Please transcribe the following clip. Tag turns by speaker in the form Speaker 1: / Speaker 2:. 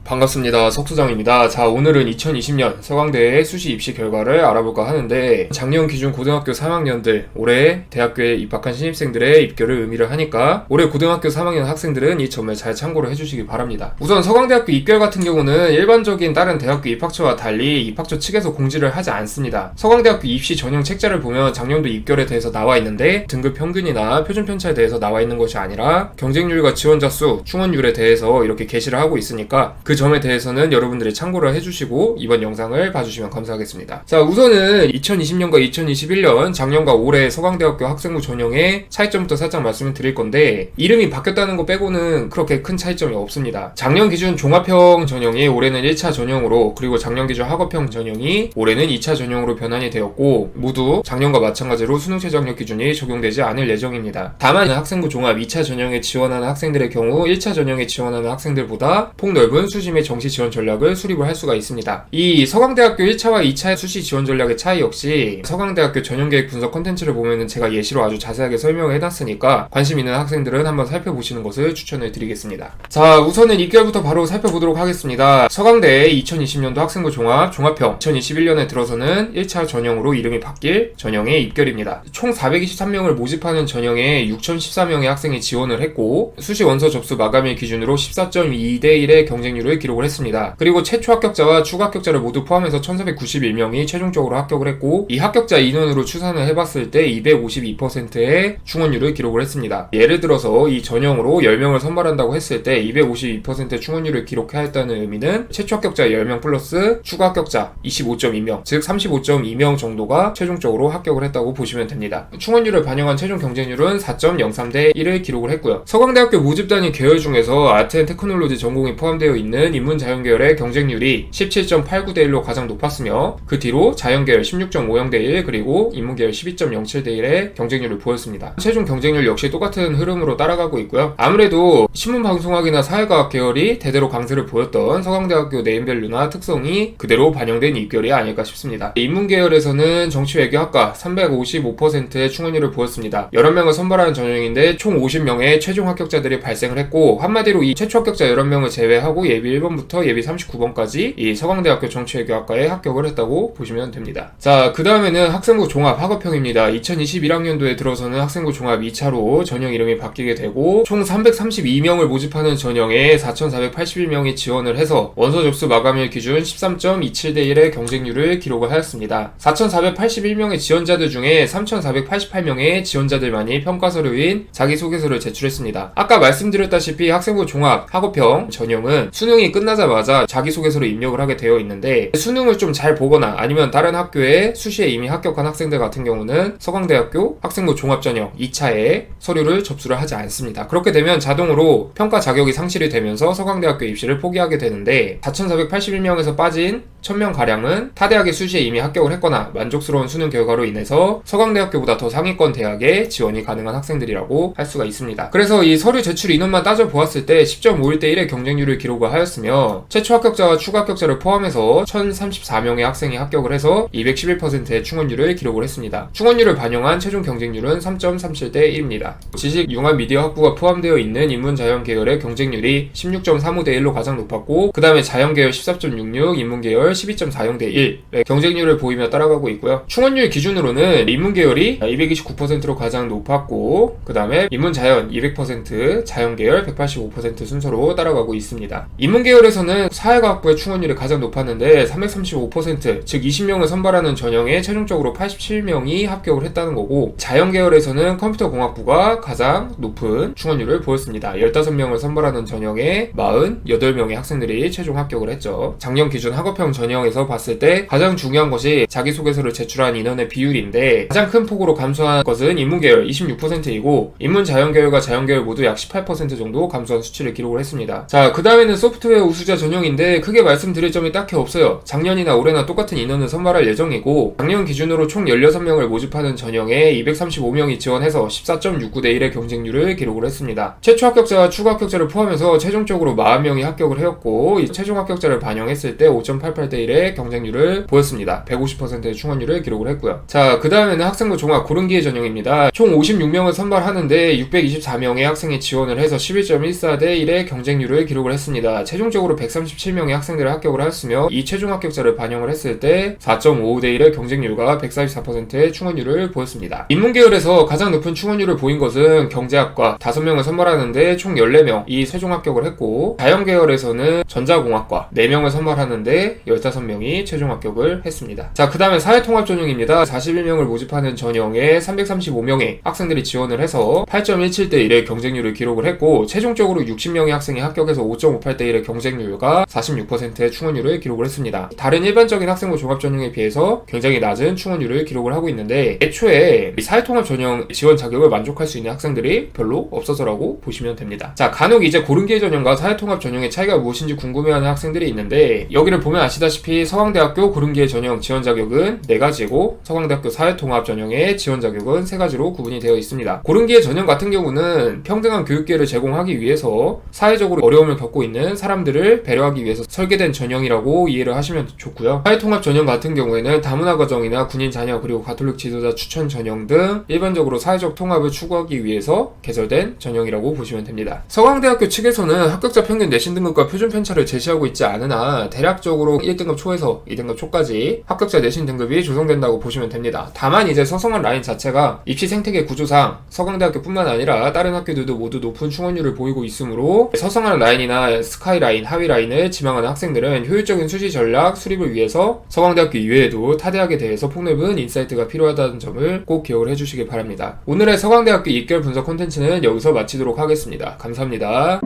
Speaker 1: 반갑습니다. 석수장입니다. 자, 오늘은 2020년 서강대의 수시 입시 결과를 알아볼까 하는데, 작년 기준 고등학교 3학년들, 올해 대학교에 입학한 신입생들의 입결을 의미를 하니까 올해 고등학교 3학년 학생들은 이 점을 잘 참고를 해주시기 바랍니다. 우선 서강대학교 입결 같은 경우는 일반적인 다른 대학교 입학처와 달리 입학처 측에서 공지를 하지 않습니다. 서강대학교 입시 전형 책자를 보면 작년도 입결에 대해서 나와 있는데, 등급 평균이나 표준 편차에 대해서 나와 있는 것이 아니라 경쟁률과 지원자 수, 충원율에 대해서 이렇게 게시를 하고 있으니까 그 점에 대해서는 여러분들이 참고를 해주시고 이번 영상을 봐주시면 감사하겠습니다. 자, 우선은 2020년과 2021년 작년과 올해 서강대학교 학생부 전형의 차이점부터 살짝 말씀을 드릴 건데, 이름이 바뀌었다는 거 빼고는 그렇게 큰 차이점이 없습니다. 작년 기준 종합형 전형이 올해는 1차 전형으로, 그리고 작년 기준 학업형 전형이 올해는 2차 전형으로 변환이 되었고, 모두 작년과 마찬가지로 수능 최저학력 기준이 적용되지 않을 예정입니다. 다만 학생부 종합 2차 전형에 지원하는 학생들의 경우 1차 전형에 지원하는 학생들보다 폭넓은 수시 및 정시 지원 전략을 수립을 할 수가 있습니다. 이 서강대학교 1차와 2차의 수시 지원 전략의 차이 역시 서강대학교 전형계획 분석 콘텐츠를 보면은 제가 예시로 아주 자세하게 설명을 해놨으니까 관심 있는 학생들은 한번 살펴보시는 것을 추천을 드리겠습니다. 자, 우선은 입결부터 바로 살펴보도록 하겠습니다. 서강대의 2020년도 학생부 종합형 2021년에 들어서는 1차 전형으로 이름이 바뀔 전형의 입결입니다. 총 423명을 모집하는 전형에 6014명의 학생이 지원을 했고, 수시 원서 접수 마감일 기준으로 14.2대1의 경쟁률을 기록을 했습니다. 그리고 최초 합격자와 추가 합격자를 모두 포함해서 1491명이 최종적으로 합격을 했고, 이 합격자 인원으로 추산을 해봤을 때 252%의 충원율을 기록을 했습니다. 예를 들어서 이 전형으로 10명을 선발한다고 했을 때 252%의 충원율을 기록해야 했다는 의미는 최초 합격자 10명 플러스 추가 합격자 25.2명, 즉 35.2명 정도가 최종적으로 합격을 했다고 보시면 됩니다. 충원율을 반영한 최종 경쟁률은 4.03대 1을 기록을 했고요. 서강대학교 모집단위 계열 중에서 아트 앤 테크놀로지 전공이 포함되어 있는 인문자연계열의 경쟁률이 17.89대 1로 가장 높았으며, 그 뒤로 자연계열 16.50대 1, 그리고 인문계열 12.07대 1의 경쟁률을 보였습니다. 최종 경쟁률 역시 똑같은 흐름으로 따라가고 있고요. 아무래도 신문방송학이나 사회과학 계열이 대대로 강세를 보였던 서강대학교 네임밸류나 특성이 그대로 반영된 입결이 아닐까 싶습니다. 인문계열에서는 정치외교학과 355%의 충원율을 보였습니다. 11명을 선발하는 전형인데 총 50명의 최종 합격자들이 발생을 했고, 한마디로 이 최초 합격자 11명을 제외하고 예비 1번부터 예비 39번까지 이 서강대학교 정치외교학과에 합격을 했다고 보시면 됩니다. 자, 그 다음에는 학생부 종합 학업형입니다. 2021학년도에 들어서는 학생부 종합 2차로 전형 이름이 바뀌게 되고, 총 332명을 모집하는 전형에 4481명이 지원을 해서 원서 접수 마감일 기준 13.27대 1의 경쟁률을 기록을 하였습니다. 4481명의 지원자들 중에 3488명의 지원자들만이 평가서류인 자기소개서를 제출했습니다. 아까 말씀드렸다시피 학생부 종합 학업형 전형은 수능이 끝나자마자 자기소개서를 입력을 하게 되어 있는데, 수능을 좀 잘 보거나 아니면 다른 학교에 수시에 이미 합격한 학생들 같은 경우는 서강대학교 학생부 종합전형 2차에 서류를 접수를 하지 않습니다. 그렇게 되면 자동으로 평가 자격이 상실이 되면서 서강대학교 입시를 포기하게 되는데, 4481명에서 빠진 1000명가량은 타 대학의 수시에 이미 합격을 했거나 만족스러운 수능 결과로 인해서 서강대학교보다 더 상위권 대학에 지원이 가능한 학생들이라고 할 수가 있습니다. 그래서 이 서류 제출 인원만 따져보았을 때 10.51대 1의 경쟁률을 기록을 하였으며, 최초 합격자와 추가 합격자를 포함해서 1034명의 학생이 합격을 해서 211%의 충원율을 기록을 했습니다. 충원율을 반영한 최종 경쟁률은 3.37대 1입니다. 지식, 융합, 미디어 학부가 포함되어 있는 인문자연 계열의 경쟁률이 16.35대 1로 가장 높았고, 그 다음에 자연계열 14.66, 인문계열 12.40대 1의 경쟁률을 보이며 따라가고 있고요. 충원율 기준으로는 인문계열이 229%로 가장 높았고, 그 다음에 인문자연 200%, 자연계열 185% 순서로 따라가고 있습니다. 인문계열에서는 사회과학부의 충원율이 가장 높았는데 335%, 즉 20명을 선발하는 전형에 최종적으로 87명이 합격을 했다는 거고, 자연계열에서는 컴퓨터공학부가 가장 높은 충원율을 보였습니다. 15명을 선발하는 전형에 48명의 학생들이 최종 합격을 했죠. 작년 기준 학업형 전형에서 봤을 때 가장 중요한 것이 자기소개서를 제출한 인원의 비율인데, 가장 큰 폭으로 감소한 것은 인문계열 26%이고 인문자연계열과 자연계열 모두 약 18% 정도 감소한 수치를 기록을 했습니다. 자, 그 다음에는 소프트웨어 우수자 전형인데 크게 말씀드릴 점이 딱히 없어요. 작년이나 올해나 똑같은 인원을 선발할 예정이고, 작년 기준으로 총 16명을 모집하는 전형에 235명이 지원해서 14.69대 1의 경쟁률을 기록을 했습니다. 최초 합격자와 추가 합격자를 포함해서 최종적으로 40명이 합격을 해왔고, 이 최종 합격자를 반영했을 때 5.88대 18대 1의 경쟁률을 보였습니다. 150%의 충원율을 기록을 했고요. 자, 그 다음에는 학생부 종합 고른기회 전형입니다. 총 56명을 선발하는데 624명의 학생이 지원을 해서 11.14대 1의 경쟁률을 기록을 했습니다. 최종적으로 137명의 학생들을 합격을 하였으며 이 최종 합격자를 반영을 했을 때 4.55대 1의 경쟁률과 144%의 충원율을 보였습니다. 인문계열에서 가장 높은 충원율을 보인 것은 경제학과 5명을 선발하는데 총 14명이 최종 합격을 했고, 자연계열에서는 전자공학과 4명을 선발하는데 15명이 최종 합격을 했습니다. 자, 그 다음에 사회통합 전형입니다. 41명을 모집하는 전형에 335명의 학생들이 지원을 해서 8.17대 1의 경쟁률을 기록을 했고, 최종적으로 60명의 학생이 합격해서 5.58대 1의 경쟁률과 46%의 충원율을 기록을 했습니다. 다른 일반적인 학생부 종합 전형에 비해서 굉장히 낮은 충원율을 기록을 하고 있는데, 애초에 사회통합 전형 지원 자격을 만족할 수 있는 학생들이 별로 없어서라고 보시면 됩니다. 자, 간혹 이제 고른기회 전형과 사회통합 전형의 차이가 무엇인지 궁금해하는 학생들이 있는데, 여기를 보면 아시다시피 서강대학교 고른기회 전형 지원 자격은 4가지고 서강대학교 사회통합 전형의 지원 자격은 3가지로 구분이 되어 있습니다. 고른기회 전형 같은 경우는 평등한 교육기회를 제공하기 위해서 사회적으로 어려움을 겪고 있는 사람들을 배려하기 위해서 설계된 전형이라고 이해를 하시면 좋고요. 사회통합 전형 같은 경우에는 다문화 가정이나 군인 자녀 그리고 가톨릭 지도자 추천 전형 등 일반적으로 사회적 통합을 추구하기 위해서 개설된 전형이라고 보시면 됩니다. 서강대학교 측에서는 합격자 평균 내신 등급과 표준 편차를 제시하고 있지 않으나 대략적으로 1등급 초에서 2등급 초까지 합격자 내신 등급이 조성된다고 보시면 됩니다. 다만 이제 서성한 라인 자체가 입시 생태계 구조상 서강대학교뿐만 아니라 다른 학교들도 모두 높은 충원율을 보이고 있으므로 서성한 라인이나 스카이 라인, 하위 라인을 지망하는 학생들은 효율적인 수시 전략 수립을 위해서 서강대학교 이외에도 타 대학에 대해서 폭넓은 인사이트가 필요하다는 점을 꼭 기억을 해주시기 바랍니다. 오늘의 서강대학교 입결 분석 콘텐츠는 여기서 마치도록 하겠습니다. 감사합니다.